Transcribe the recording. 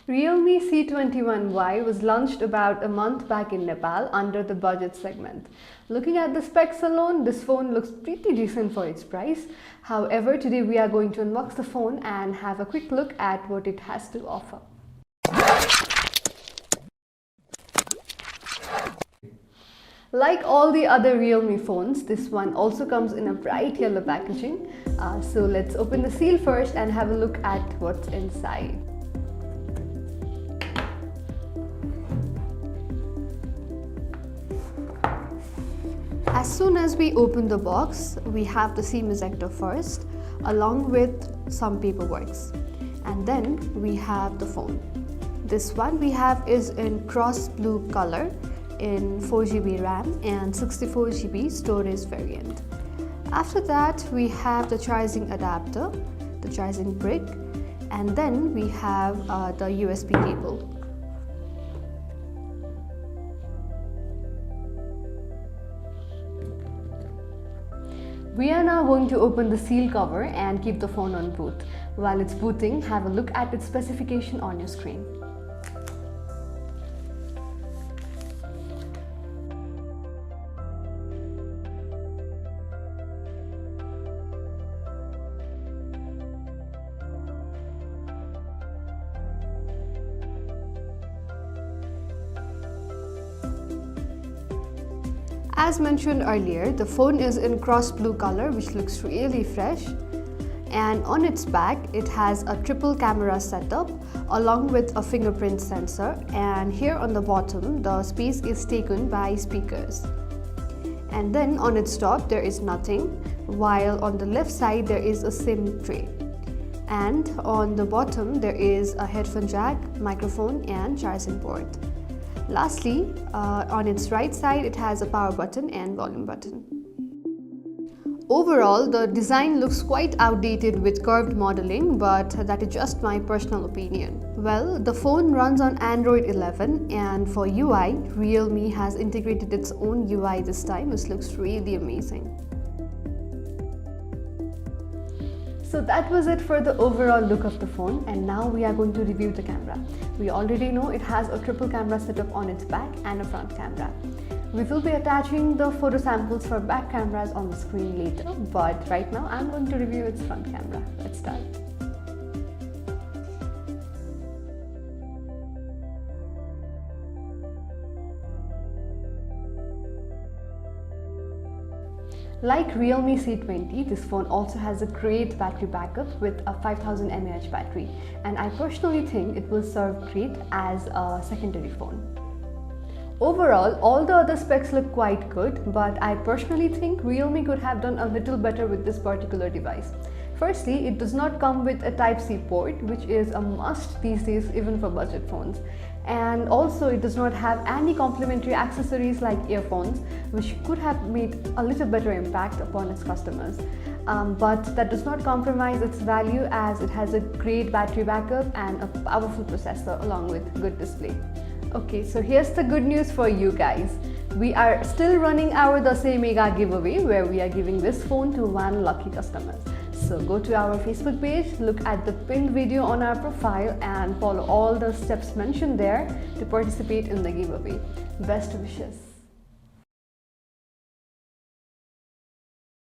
Realme C21Y was launched about a month back in Nepal under the budget segment. Looking at the specs alone, this phone looks pretty decent for its price. However, today we are going to unbox the phone and have a quick look at what it has to offer. Like all the other Realme phones, this one also comes in a bright yellow packaging. So let's open the seal first and have a look at what's inside. As soon as we open the box, we have the SIM ejector first, along with some paperwork. And then we have the phone. This one we have is in cross blue color in 4GB RAM and 64GB storage variant. After that, we have the charging adapter, the charging brick, and then we have the USB cable. We are now going to open the seal cover and keep the phone on boot. While it's booting, have a look at its specification on your screen. As mentioned earlier, the phone is in cross blue color, which looks really fresh. And on its back, it has a triple camera setup along with a fingerprint sensor. And here on the bottom, the space is taken by speakers. And then on its top, there is nothing, while on the left side, there is a SIM tray. And on the bottom, there is a headphone jack, microphone, and charging port. Lastly, on its right side, it has a power button and volume button. Overall, the design looks quite outdated with curved modeling, but that is just my personal opinion. Well, the phone runs on Android 11, and for UI, Realme has integrated its own UI this time, which looks really amazing. So that was it for the overall look of the phone, and now we are going to review the camera. We already know it has a triple camera setup on its back and a front camera. We will be attaching the photo samples for back cameras on the screen later, but right now I'm going to review its front camera. Let's start. Like Realme C20, this phone also has a great battery backup with a 5000 mAh battery, and I personally think it will serve great as a secondary phone. Overall, all the other specs look quite good, but I personally think Realme could have done a little better with this particular device. Firstly, it does not come with a Type-C port, which is a must these days even for budget phones. And also it does not have any complementary accessories like earphones, which could have made a little better impact upon its customers. But that does not compromise its value, as it has a great battery backup and a powerful processor along with good display. Okay, so here's the good news for you guys. We are still running our Dasai Mega giveaway, where we are giving this phone to one lucky customer. So go to our Facebook page, look at the pinned video on our profile, and follow all the steps mentioned there to participate in the giveaway. Best wishes!